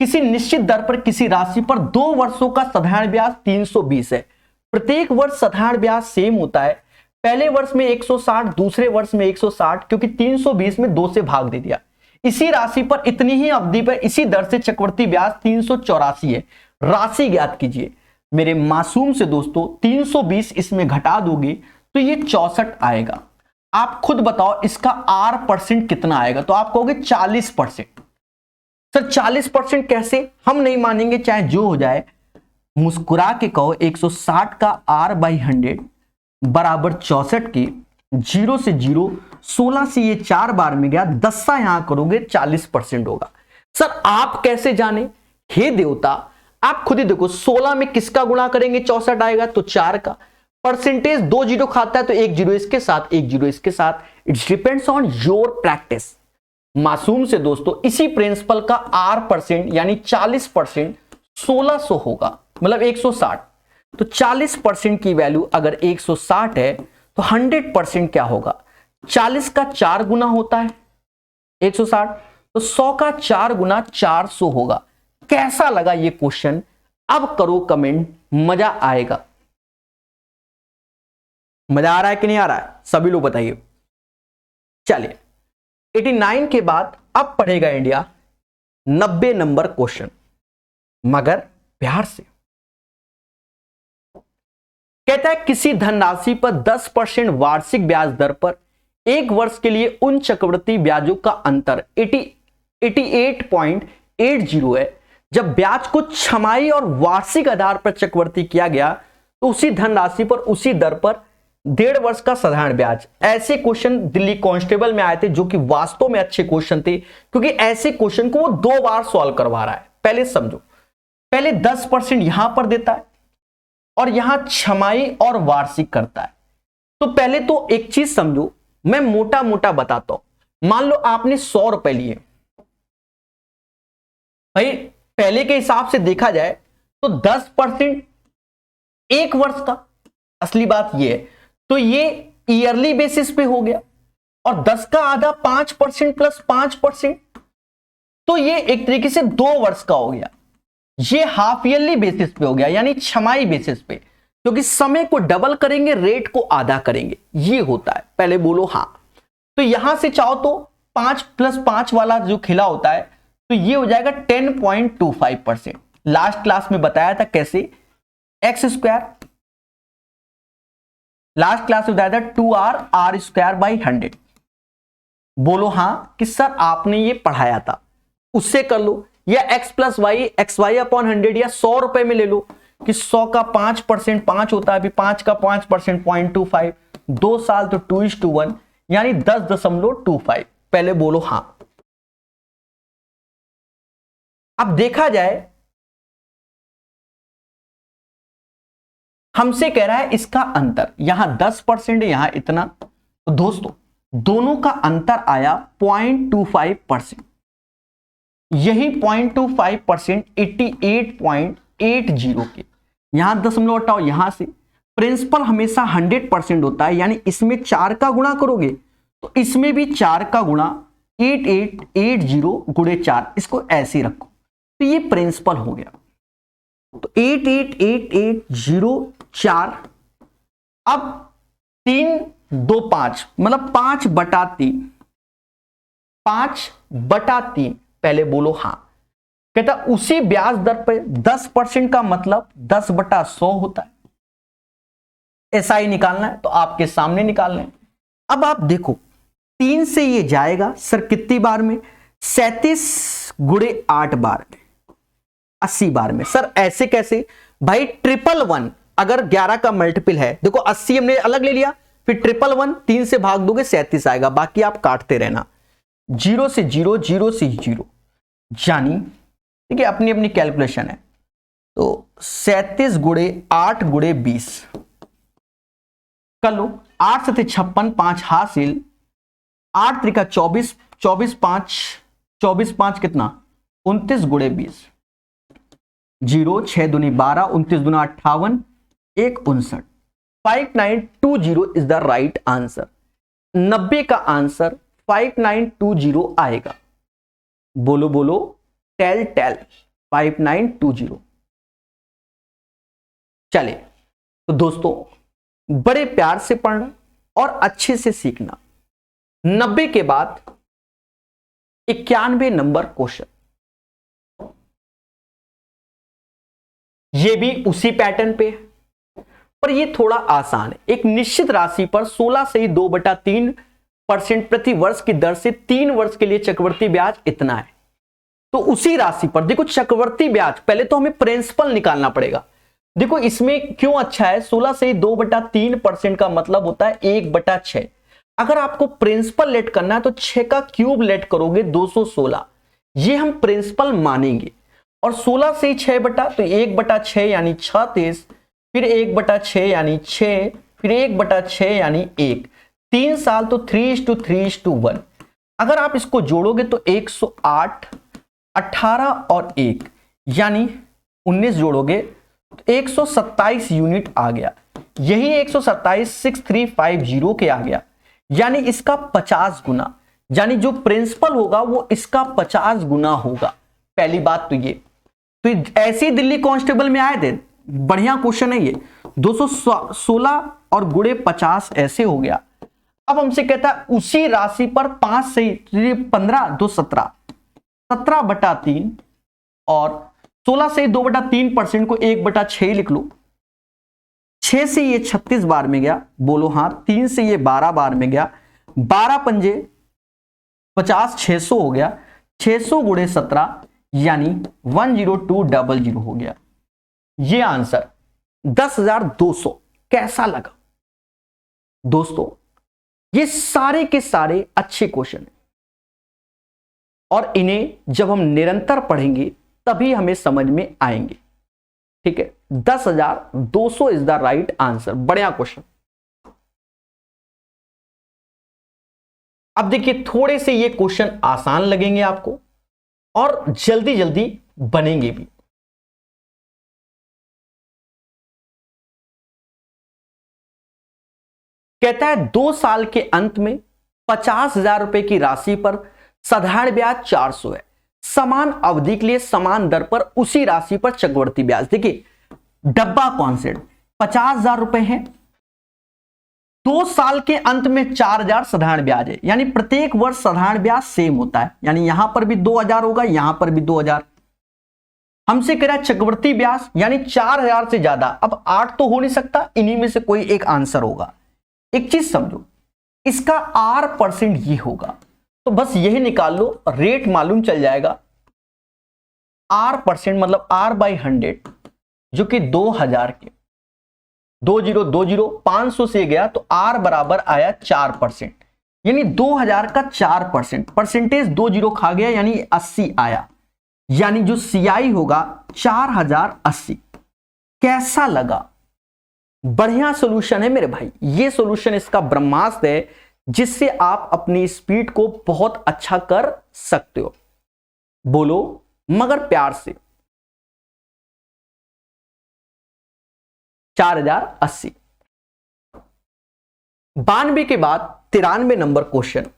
किसी निश्चित दर पर किसी राशि पर 2 वर्षों का साधारण ब्याज 320 है। प्रत्येक वर्ष साधारण ब्याज सेम होता है। पहले वर्ष में 160, दूसरे वर्ष में 160, क्योंकि 320 में 2 से भाग दे दिया। इसी राशि पर इतनी ही अवधि पर इसी दर से चक्रवृद्धि ब्याज 384 है। राशि ज्ञात कीजिए। मेरे मासूम से दोस्तों, 320 इसमें घटा दोगे तो ये 64 आएगा। आप खुद बताओ इसका R% कितना आएगा? तो आप कहोगे 40%। सर 40% कैसे? हम नहीं मानेंगे, चाहे जो हो जाए। मुस्कुरा के कहो 160 का R/100 बराबर 64 की। 0 से 0, 16 से ये 4 बार में गया, 10 सा यहां करोगे 40% होगा। सर आप कैसे जाने? हे देवता, आप खुद ही देखो, 16 में किसका गुणा करेंगे 64 आएगा? तो 4 का। परसेंटेज 2 जीरो खाता है तो 1 जीरो इसके साथ, 1 जीरो इसके साथ। It's depends on your practice. मासूम से दोस्तों, इसी प्रिंसिपल का R% यानी 40% 1600 होगा, मतलब 160। तो 40% की वैल्यू अगर 160 है तो 100% क्या होगा? 40 का 4 गुना होता है 160, तो 100 का 4 गुना 400 होगा। कैसा लगा ये क्वेश्चन? अब करो कमेंट, मजा आएगा। मजा आ रहा है कि नहीं आ रहा है? सभी लोग बताइए। चलिए, 89 के बाद अब पढ़ेगा इंडिया 90 नंबर क्वेश्चन, मगर प्यार से। कहता है किसी धनराशि पर 10% वार्षिक ब्याज दर पर 1 वर्ष के लिए उन चक्रवृद्धि ब्याजों का अंतर 88.80 है। जब ब्याज को छमाही और वार्षिक आधार पर चक्रवृद्धि किया गया तो उसी धनराशि पर उसी दर पर 1.5 वर्ष का साधारण ब्याज। ऐसे क्वेश्चन दिल्ली कांस्टेबल में आए थे, जो कि वास्तव में अच्छे क्वेश्चन थे, क्योंकि ऐसे क्वेश्चन को वो 2 बार सॉल्व करवा रहा है। पहले समझो, पहले 10% यहां पर देता है और यहां छमाही और वार्षिक करता है। तो पहले तो एक चीज समझो, मैं मोटा मोटा बताता हूं। मान लो आपने 100 रुपए लिए, भाई पहले के हिसाब से देखा जाए तो 10% 1 वर्ष का, असली बात ये है। तो ये ईयरली बेसिस पे हो गया, और 10 का आधा 5% प्लस 5%, तो ये एक तरीके से 2 वर्ष का हो गया। ये हाफ ईयरली बेसिस पे हो गया, यानी छमाही बेसिस पे, क्योंकि समय को डबल करेंगे, रेट को आधा करेंगे, ये होता है। पहले बोलो हां। तो यहां से चाहो तो 5 + 5 वाला जो खिला होता है, तो ये हो जाएगा 10.25%। लास्ट क्लास में बताया था कैसे, x², लास्ट क्लास में बताया था 2r² 100। बोलो हां कि सर आपने ये पढ़ाया था, उससे कर लो, या x + y xy/100, या 100 रुपए में ले लो कि 100 का 5% 5 होता है, अभी 5 का 5% 0.25, 2 साल तो 2:1, यानी 10.25। पहले बोलो हां। अब देखा जाए, हमसे कह रहा है इसका अंतर, यहां 10% है, यहां इतना, तो दोस्तों दोनों का अंतर आया 0.25%। यही 0.25% 88.80 के, यहां दशमलव हटाओ, यहां से प्रिंसिपल हमेशा 100% होता है, यानी इसमें 4 का गुणा करोगे तो इसमें भी 4 का गुणा, 8880 × 4, इसको ऐसे रखो, तो ये प्रिंसिपल हो गया। तो 888804, अब 3 2 5 मतलब 5/3, 5/3 पहले बोलो हाँ। कहता उसी ब्याज दर पे 10% का मतलब 10/100 होता है। एसआई निकालना है तो आपके सामने निकालना है। अब आप देखो 3 से ये जाएगा सर कितनी बार में, 37 × 8 बार में, 80 बार में। सर ऐसे कैसे भाई, 111 अगर 11 का मल्टीपल है, देखो 80 हमने अलग ले लिया, फिर 111 3 से भाग दोगे 37 आएगा, बाकी आप काटते रहना, 0 से 0, 0 से 0, यानी ठीक है अपनी अपनी कैलकुलेशन है। तो 37 × 8 × 20 कर लो, 8 7 56, 5 हासिल, 8 त्रिका 24, 24 5 कितना 29 × 20, 0 6 दूनी 12, 29 दूना 58, 1 59, 5920 इज द राइट आंसर। 90 का आंसर 5920 आएगा। बोलो बोलो, टेल 5920। चले तो दोस्तों बड़े प्यार से पढ़ना और अच्छे से सीखना। 90 के बाद 91 नंबर क्वेश्चन, ये भी उसी पैटर्न पे है पर ये थोड़ा आसान है। एक निश्चित राशि पर 16 से 2/3% प्रति वर्ष की दर से 3 वर्ष के लिए चक्रवृद्धि ब्याज इतना है। तो उसी राशि पर देखो चक्रवृद्धि ब्याज, पहले तो हमें प्रिंसिपल निकालना पड़ेगा। देखो इसमें क्यों अच्छा है, 16 से 2/3% का मतलब होता है 1/6। अगर आपको प्रिंसिपल लेट करना है तो 6 का क्यूब लेट करोगे 216, ये हम प्रिंसिपल मानेंगे। और 16 से 6 बटा तो 1/6 यानी 36, फिर 1/6 यानी 6, फिर 1/6 यानी 1, 3 साल तो 3:3:1। अगर आप इसको जोड़ोगे तो 108, 18 और 1 यानी 19 जोड़ोगे तो 127 यूनिट आ गया। यही 127,6350 के आ गया, यानी इसका 50 गुना, यानी जो प्रिंसिपल होगा वो इसका 50 गुना होगा। पहली बात तो ये, तो ऐसे ही दिल्ली कांस्टेबल में आए थे, बढ़िया क्वेश्चन है ये। 216 और गुणे 50 ऐसे हो गया। अब हमसे कहता है उसी राशि पर 5 से 15 2 17, 17/3 और 16 से 2/3% को 1/6 लिख लो। 6 से ये 36 बार में गया, बोलो हाँ। 3 से ये 12 बार में गया, 12 पंजे 50, 600 हो गया। 600 × 17 यानी 10200 हो गया। ये आंसर 10,200 कैसा लगा दोस्तों? ये सारे के सारे अच्छे क्वेश्चन हैं और इन्हें जब हम निरंतर पढ़ेंगे तभी हमें समझ में आएंगे। ठीक है, 10,200 इज द राइट आंसर। बढ़िया क्वेश्चन। अब देखिए थोड़े से ये क्वेश्चन आसान लगेंगे आपको और जल्दी जल्दी बनेंगे भी। कहता है 2 साल के अंत में 50,000 रुपए की राशि पर साधारण ब्याज 400 है। समान अवधि के लिए समान दर पर उसी राशि पर चक्रवृद्धि ब्याज। देखिए डब्बा कॉन्सेप्ट, 50,000 रुपए है, 2 साल के अंत में 4,000 साधारण ब्याज है, यानी प्रत्येक वर्ष साधारण ब्याज सेम होता है, यानी यहां पर भी 2,000 होगा, यहां पर भी 2,000। हमसे कह रहा है चक्रवृद्धि ब्याज यानी 4,000 से ज्यादा। अब 8 तो हो नहीं सकता, इन्हीं में से कोई एक आंसर होगा। एक चीज समझो, इसका R% ये होगा, तो बस यही निकाल लो, रेट मालूम चल जाएगा। R% मतलब R/100 जो कि 2,000 के 2020 500 से गया तो R बराबर आया 4%, यानी 2,000 का 4%। परसेंटेज 20 खा गया यानी 80 आया, यानी जो CI होगा 4,080। कैसा लगा? बढ़िया सॉल्यूशन है मेरे भाई। ये सॉल्यूशन इसका ब्रह्मास्त्र है जिससे आप अपनी स्पीड को बहुत अच्छा कर सकते हो। बोलो मगर प्यार से, 4,080। 92 के बाद 93 नंबर क्वेश्चन।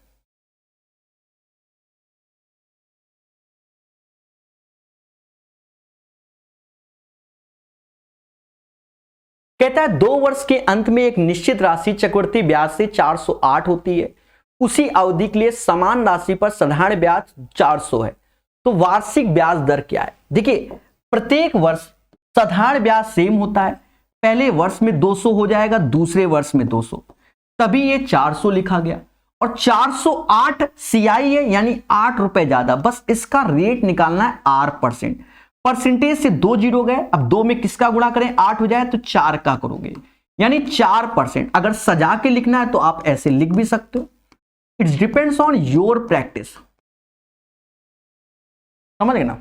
कहता है 2 वर्ष के अंत में एक निश्चित राशि चक्रवृद्धि ब्याज से 408 होती है, उसी अवधि के लिए समान राशि पर साधारण ब्याज 400 है, तो वार्षिक ब्याज दर क्या है? देखिए प्रत्येक वर्ष साधारण ब्याज सेम होता है, पहले वर्ष में 200 हो जाएगा, दूसरे वर्ष में 200, तभी ये 400 लिखा गया। और 408 सीआई है यानी 8 रुपए ज्यादा, बस इसका रेट निकालना है R%। परसेंटेज से 2 जीरो गए, अब 2 में किसका गुणा करें, 8 हो जाए तो 4 का करोगे यानी 4%। अगर सजा के लिखना है तो आप ऐसे लिख भी सकते हो, it's depends on your practice, समझ गए ना।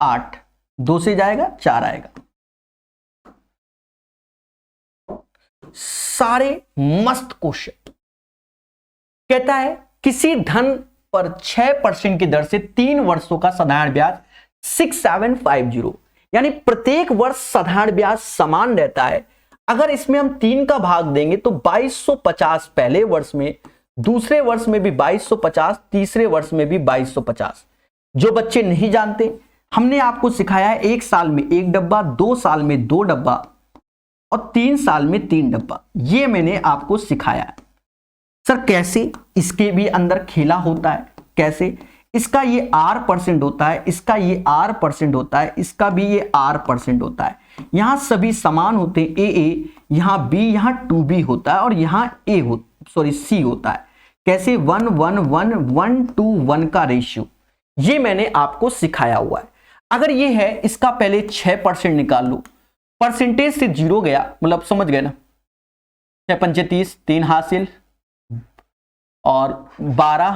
8 2 से जाएगा 4 आएगा। सारे मस्त क्वेश्चन। कहता है किसी धन पर 6% की दर से 3 वर्षों का साधारण ब्याज 6750, यानी प्रत्येक वर्ष साधारण ब्याज समान रहता है। अगर इसमें हम 3 का भाग देंगे तो 2250 पहले वर्ष में, दूसरे वर्ष में भी 2250, तीसरे वर्ष में भी 2250। जो बच्चे नहीं जानते, हमने आपको सिखाया है 1 साल में 1 डब्बा, 2 साल में 2 डब्बा और 3 साल में 3 डब्बा, ये मैंने आपको सिखाया है। सर कैसे? इसके भी अंदर खेला होता है। कैसे? इसका ये R% होता है, इसका ये R% होता है, इसका भी ये R% होता है। यहां सभी समान होते हैं, AA, यहां B, यहां 2B होता है और यहां C होता है। कैसे? 1 1 1 1 2 1 का रेशियो, ये मैंने आपको सिखाया हुआ है। अगर ये है, इसका पहले 6% निकाल लो, परसेंटेज से 0 गया, मतलब समझ गए ना। 6 पंचे 30, 3 हासिल और 12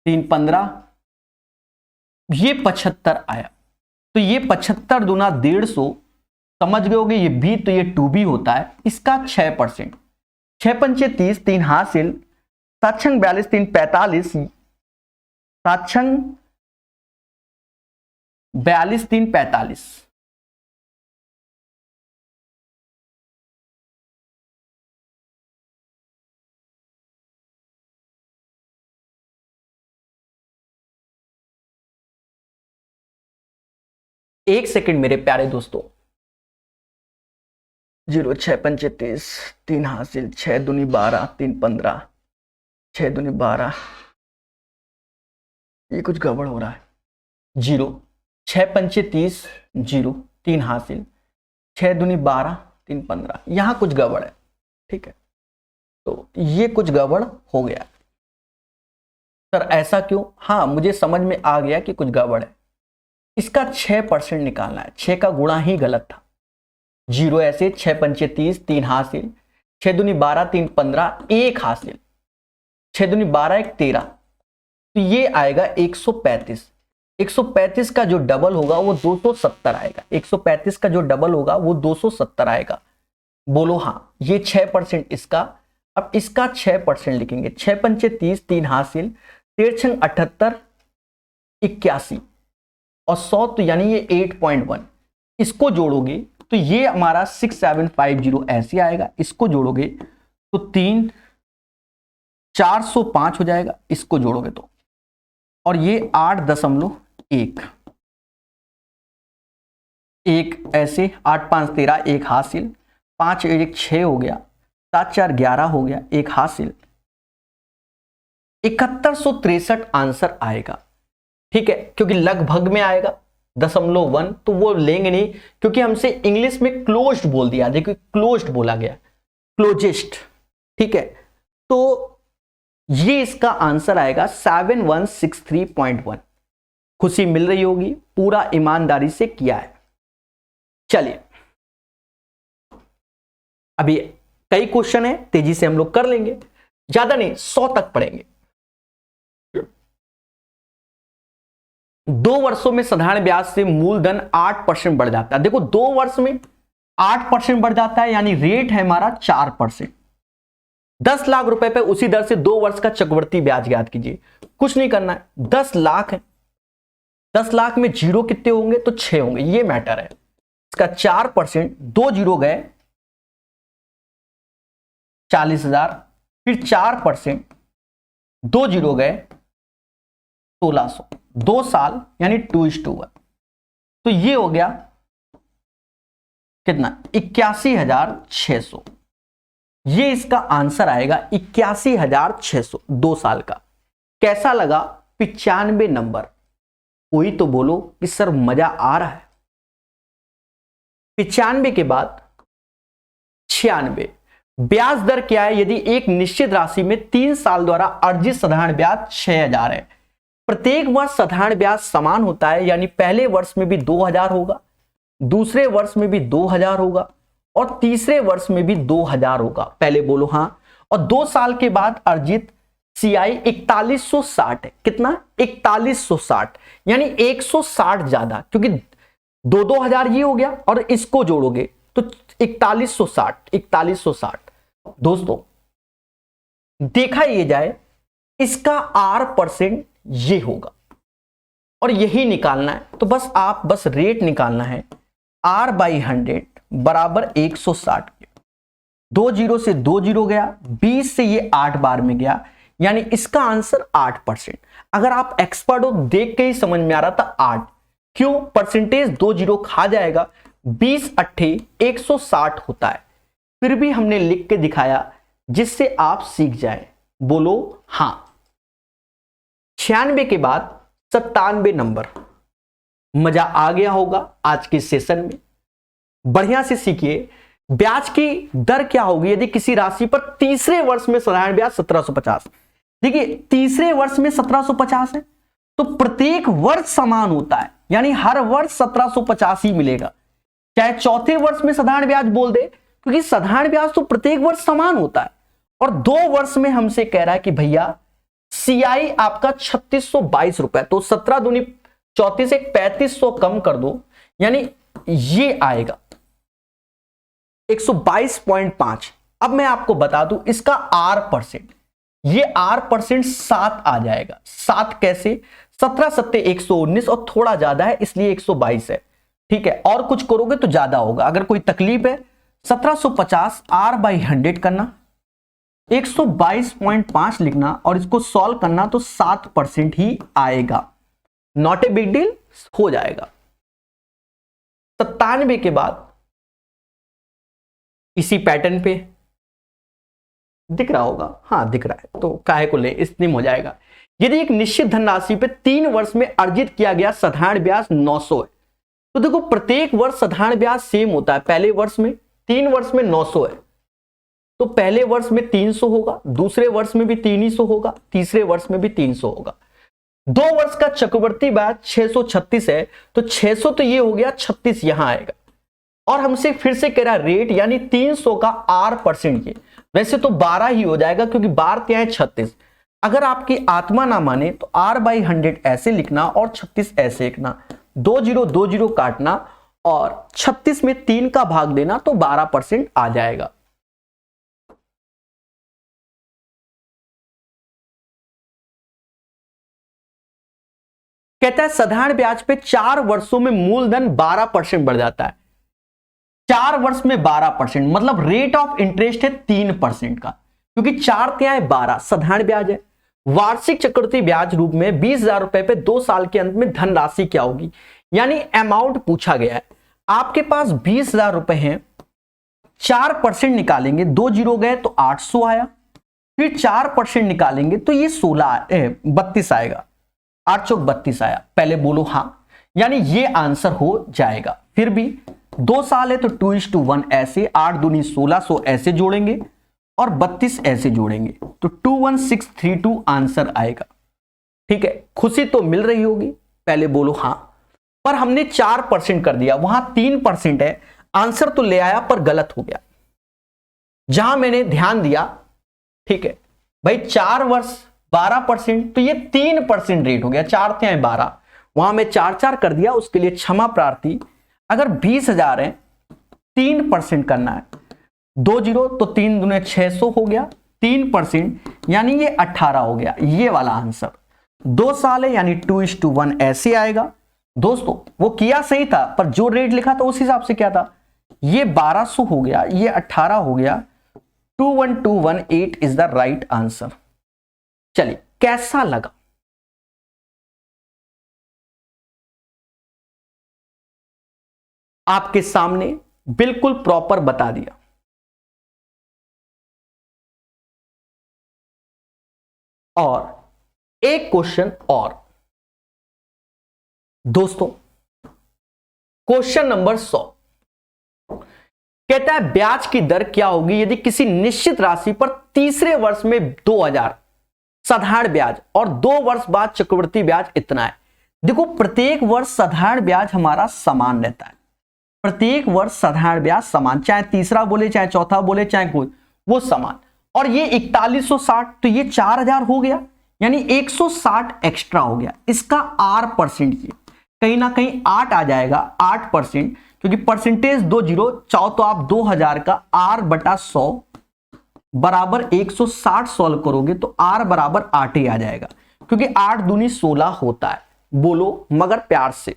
3 15, ये 75 आया। तो ये 75 दूना 150, समझ गए होगे। ये B तो ये 2B होता है, इसका 6%। 6 पंचे 30, 3 हासिल, 7 छंग 42, 3 45, 7 छंग 42, 3 45। एक सेकंड मेरे प्यारे दोस्तों। 0 6 पंचे 30, 3 हासिल, 6 दूनी 12, 3 15, 6 दूनी 12, ये कुछ गड़बड़ हो रहा है। 0 6 पंचे 30, 0 3 हासिल, 6 दूनी 12, 3 15, यहां कुछ गड़बड़ है, ठीक है। तो ये कुछ गड़बड़ हो गया। सर ऐसा क्यों? हाँ मुझे समझ में आ गया कि कुछ गड़बड़ है। इसका 6% निकालना है, 6 का गुणा ही गलत था। 0 ऐसे, 6 पंचे 30, 3 हासिल, 6 दूनी 12, 3 15, 1 हासिल, 6 दूनी 12, 1 13, तो ये आएगा 135। 135 का जो डबल होगा वो 270 आएगा। 135 का जो डबल होगा वो 270 आएगा। बोलो हाँ, ये 6% इसका। अब इसका 6% लिखेंगे। 6 पंचे 30, 3 हासिल, 13 छंग 78, 81 और 100, तो यानी ये 8.1। इसको जोड़ोगे तो ये हमारा 6750 ऐसे आएगा। इसको जोड़ोगे तो 3 405 हो जाएगा, इसको जोड़ोगे तो, और ये 8.1, 1 ऐसे, 8 5 13, 1 हासिल, 5 1 6 हो गया, 7 4 11 हो गया, 1 हासिल, 7163 आंसर आएगा। ठीक है, क्योंकि लगभग में आएगा 0.1 तो वो लेंगे नहीं, क्योंकि हमसे इंग्लिश में क्लोज्ड बोल दिया, देखिए क्लोज्ड बोला गया, क्लोजेस्ट। ठीक है, तो ये इसका आंसर आएगा 7163.1। खुशी मिल रही होगी, पूरा ईमानदारी से किया है। चलिए अभी कई क्वेश्चन है, तेजी से हम लोग कर लेंगे, ज्यादा नहीं 100 तक पढ़ेंगे। 2 वर्षों में साधारण ब्याज से मूलधन 8% बढ़ जाता है। देखो 2 वर्ष में 8% बढ़ जाता है, यानी रेट है हमारा 4%। 10 लाख रुपए पे उसी दर से 2 वर्ष का चक्रवृद्धि ब्याज ज्ञात कीजिए। कुछ नहीं करना है, 10 लाख है, 10 लाख में जीरो कितने होंगे तो 6 होंगे, ये मैटर है। इसका 4%, 2 जीरो गए 40,000, फिर 4%, 2 जीरो गए 1600, 2 साल यानी 2:1, तो ये हो गया कितना 81,600, ये इसका आंसर आएगा 81,600 2 साल का। कैसा लगा 95 नंबर? कोई तो बोलो कि सर मजा आ रहा है। 95 के बाद 96। ब्याज दर क्या है? यदि एक निश्चित राशि में 3 साल द्वारा अर्जित साधारण ब्याज 6,000 है, प्रत्येक वर्ष साधारण ब्याज समान होता है, यानी पहले वर्ष में भी 2,000 होगा, दूसरे वर्ष में भी 2,000 होगा और तीसरे वर्ष में भी 2,000 होगा। पहले बोलो हाँ। और 2 साल के बाद अर्जित CI 4160 है। कितना? 4160, यानी 160 ज्यादा, क्योंकि 2,000 ये हो गया और इसको जोड़ोगे तो 4160। दोस्तों देखा ये जाए, इसका R% ये होगा और यही निकालना है। तो बस रेट निकालना है। R/100 बराबर 160। 2 जीरो से 2 जीरो गया, 20 से ये 8 बार में गया, यानी इसका आंसर 8%। अगर आप एक्सपर्ट हो, देख के ही समझ में आ रहा था 8। क्यों? परसेंटेज 2 जीरो खा जाएगा, 20 अट्ठे 160 होता है। फिर भी हमने लिख के दिखाया जिससे आप सीख जाए। बोलो हां। 96 के बाद 97 नंबर। मजा आ गया होगा आज के सेशन में। बढ़िया से सीखिए। ब्याज की दर क्या होगी यदि किसी राशि पर तीसरे वर्ष में साधारण ब्याज 1750। देखिए तीसरे वर्ष में 1750 है तो प्रत्येक वर्ष समान होता है, यानी हर वर्ष 1750 ही मिलेगा। चाहे चौथे वर्ष में साधारण ब्याज बोल दे, क्योंकि साधारण ब्याज तो प्रत्येक वर्ष समान होता है। और 2 वर्ष में हमसे कह रहा है कि भैया CI आपका 3622 रुपए, तो 17 दूनी 34 से 3500 कम कर दो, यानी ये आएगा 122.5। अब मैं आपको बता दूं इसका R%, ये R% 7 आ जाएगा। 7 कैसे? 17 सत्ते 119 और थोड़ा ज्यादा है इसलिए 122 है। ठीक है, और कुछ करोगे तो ज्यादा होगा। अगर कोई तकलीफ है 1750 R/100 करना, 122.5 लिखना और इसको सॉल्व करना तो 7% ही आएगा। नॉट ए बिग डील, हो जाएगा। 97 के बाद इसी पैटर्न पे दिख रहा होगा, हाँ दिख रहा है, तो काहे को ले, स्लिम हो जाएगा। यदि एक निश्चित धनराशि पे 3 वर्ष में अर्जित किया गया साधारण ब्याज 900 है, तो देखो प्रत्येक वर्ष साधारण ब्याज सेम होता है। पहले वर्ष में 3 वर्ष में 900 है तो पहले वर्ष में 300 होगा, दूसरे वर्ष में भी 300 होगा, तीसरे वर्ष में भी 300 होगा। 2 वर्ष का चक्रवर्ती ब्याज 636 है तो 600 तो ये हो गया, 36 यहां आएगा। और हमसे फिर से कह रहा रेट, यानी 300 का R%। ये वैसे तो 12 ही हो जाएगा क्योंकि 12 क्या है 36। अगर आपकी आत्मा ना माने तो R/100 ऐसे लिखना और 36 ऐसे लिखना, 2 जीरो काटना और 36 में 3 का भाग देना तो 12% आ जाएगा। कहता है साधारण ब्याज पे 4 वर्षों में मूलधन 12% बढ़ जाता है। 4 वर्ष में 12%, मतलब रेट ऑफ इंटरेस्ट है 3% का, क्योंकि 4 क्या है 12 साधारण ब्याज है। वार्षिक चक्रवृद्धि ब्याज रूप में 20,000 रुपए पे 2 साल के अंत में धनराशि क्या होगी, यानी अमाउंट पूछा गया है। आपके पास 20,000 रुपए हैं, 4% निकालेंगे, 2 जीरो गए तो 800 आया, फिर 4% निकालेंगे तो ये 32 आएगा, 8 चौक 32 आया। पहले बोलो हाँ, यानी ये आंसर हो जाएगा। फिर भी 2 साल है तो 2:1 ऐसे, 8 दूनी 1600 ऐसे जोड़ेंगे और 32 ऐसे जोड़ेंगे तो 21632 आंसर आएगा। ठीक है, खुशी तो मिल रही होगी। पहले बोलो हाँ। पर हमने 4% कर दिया, वहां 3% है, आंसर तो ले आया पर गलत हो गया। जहां मैंने ध्यान दिया, ठीक है भाई, 4 वर्ष 12% तो ये 3% रेट हो गया, 4 थे 12, वहां मैं 4 कर दिया, उसके लिए क्षमा प्रार्थी। अगर 20,000 है 3% करना है, 2 जीरो तो 3 दूने 600 हो गया, 3% यानी ये 18 हो गया, ये वाला आंसर। 2 साल है यानी 2:1 ऐसे आएगा। दोस्तों वो किया सही था पर जो रेट लिखा था उस हिसाब से क्या था, ये 1200 हो गया, ये 18 हो गया, 21218 इज द राइट आंसर। चलिए कैसा लगा? आपके सामने बिल्कुल प्रॉपर बता दिया। और एक क्वेश्चन और दोस्तों, क्वेश्चन नंबर 100 कहता है ब्याज की दर क्या होगी यदि किसी निश्चित राशि पर तीसरे वर्ष में 2000 साधारण ब्याज और 2 वर्ष बाद चक्रवृद्धि ब्याज इतना है। देखो, प्रत्येक वर्ष साधारण ब्याज हमारा समान रहता है, प्रत्येक वर्ष साधारण ब्याज समान, चाहे तीसरा बोले चाहे चौथा बोले चाहे कोई, वो समान। और ये 4160 तो ये 4000 हो गया, यानी 160 एक्स्ट्रा हो गया। इसका R% ये कहीं ना कहीं 8 आ जाएगा, 8%, क्योंकि परसेंटेज 2 जीरो चाहो तो आप 2000 का R/100 बराबर 160 सॉल्व करोगे तो R बराबर 8 ही आ जाएगा, क्योंकि 8 दूनी 16 होता है। बोलो मगर प्यार से।